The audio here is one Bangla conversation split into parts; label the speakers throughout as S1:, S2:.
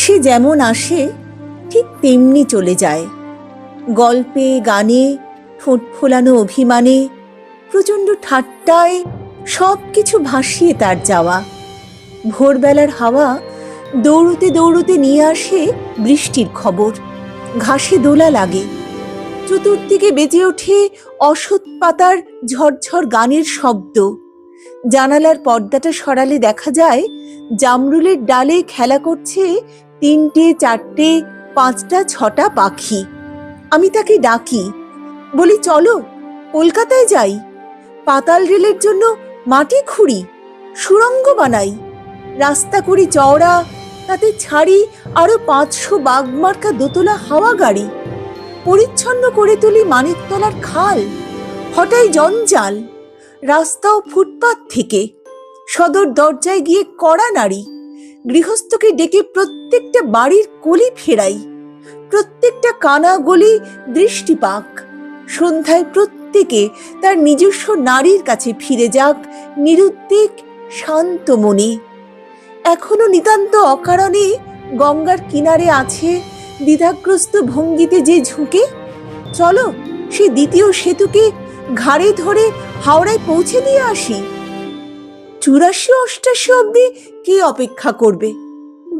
S1: সে যেমন আসে ঠিক তেমনি চলে যায়, গল্পে গানে, ঠোঁট ফোলানো অভিমানে, প্রচণ্ড ঠাট্টায় সব কিছু ভাসিয়ে তার যাওয়া। ভোরবেলার হাওয়া দৌড়তে দৌড়তে নিয়ে আসে বৃষ্টির খবর, ঘাসে দোলা লাগে, চতুর্দিকে বেজে ওঠে অশ্বত্থ পাতার ঝরঝর গানের শব্দ। জানালার পর্দাটা সরালে দেখা যায় জামরুলের ডালে খেলা করছে 3টে 4টে 5টা 6টা পাখি। আমি তাকে ডাকি, বলি চলো কলকাতায় যাই, পাতাল রেলের জন্য মাটি খুঁড়ি, সুড়ঙ্গ বানাই, রাস্তা করি চওড়া, তাতে ছাড়ি আরো 500 বাগমার্কা দোতলা হাওয়া গাড়ি, পরিচ্ছন্ন করে তুলি মানিকতলার খাল, হটাই জঞ্জাল, রাস্তাও ফুটপাত থেকে, সদর দরজায় গিয়ে কড়া নাড়ি, গৃহস্থকে ডেকে প্রত্যেকটা বাড়ির কলি ফেরাই, প্রত্যেকটা কানা গলি দৃষ্টিপাক, সন্ধ্যায় প্রত্যেকে তার নিজস্ব নারীর কাছে ফিরে যাক নিরুদ্বেগ শান্ত মনে। এখনো নিতান্ত অকারণে গঙ্গার কিনারে আছে দ্বিধাগ্রস্ত ভঙ্গিতে যে ঝুঁকে, চলো সে দ্বিতীয় সেতুকে ঘাড়ে ধরে হাওড়ায় পৌঁছে দিয়ে আসি। 84-88 অব্দি কে অপেক্ষা করবে?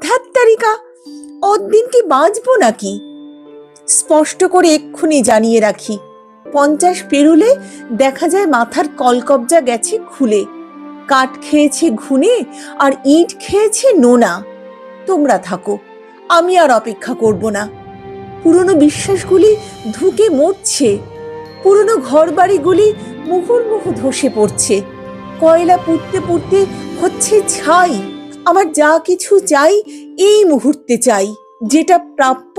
S1: ধ্যাত্তারিকা, অদ্দিন কি বাঁচবো নাকি? স্পষ্ট করে এক্ষুনি জানিয়ে রাখি, 50 পেরুলে দেখা যায় মাথার কলকবজা গেছে খুলে, কাঠ খেয়েছে ঘুনে আর ইট খেয়েছে নোনা। তোমরা থাকো, আমি আর অপেক্ষা করব না। পুরনো বিশ্বাসগুলি ধুকে মরছে, পুরনো ঘর বাড়িগুলি মুহুর্মুহু ধসে পড়ছে, কয়লা পুড়তে পুড়তে হচ্ছে ছাই। আমার যা কিছু চাই এই মুহূর্তে চাই, যেটা প্রাপ্য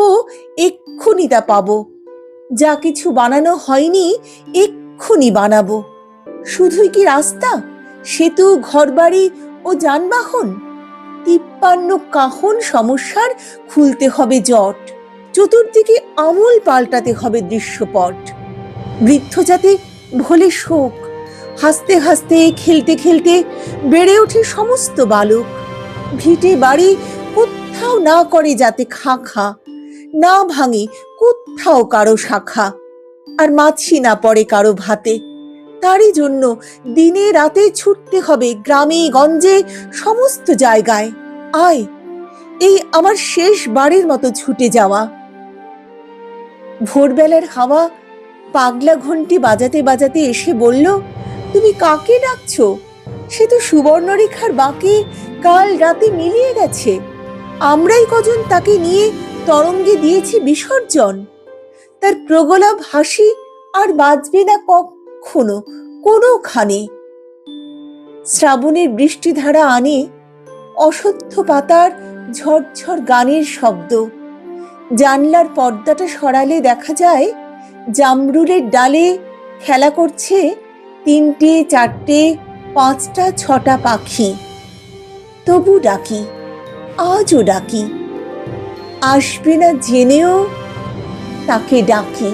S1: এক্ষুনি তা পাবো, যা কিছু বানানো হয়নি এক্ষুনি বানাবো। শুধুই কি রাস্তা, সেতু, ঘরবাড়ি ও যানবাহন? 53 কাহন সমস্যার খুলতে হবে জট, চতুর্দিকে আমূল পাল্টাতে হবে দৃশ্যপট। বৃদ্ধ যাতে ভোলে শোক, হাসতে হাসতে খেলতে খেলতে বেড়ে ওঠে সমস্ত বালক। ভিটে বাড়ি কোথাও না করে যাতে খা খা, না ভাঙে কোথাও কারো শাখা, আর মাছি না পড়ে কারো ভাতে। তারই জন্য দিনে রাতে ছুটতে হবে গ্রামে গঞ্জে সমস্ত জায়গায়। আয়, এই আমার শেষ বারের মতো ছুটে যাওয়া। ভোরবেলার হাওয়া পাগলা ঘন্টি বাজাতে বাজাতে এসে বলল, তুমি কাকে ডাকছো? সে তো সুবর্ণরেখার বাঁকে কাল রাতে মিলিয়ে গেছে, আমরাই কজন তাকে নিয়ে তরঙ্গে দিয়েছি বিসর্জন। তার প্রগলাভ হাসি আর বাজবে না কখনো কোনোখানে। শ্রাবণের বৃষ্টিধারা আনে অশ্বত্থ পাতার ঝরঝর গানের শব্দ। জানলার পর্দাটা সরালে দেখা যায় জামরুলের ডালে খেলা করছে 3টে 4টে 5টা 6টা পাখি। তবু ডাকি, আজও ডাকি, আসবে না জেনেও তাকে ডাকি।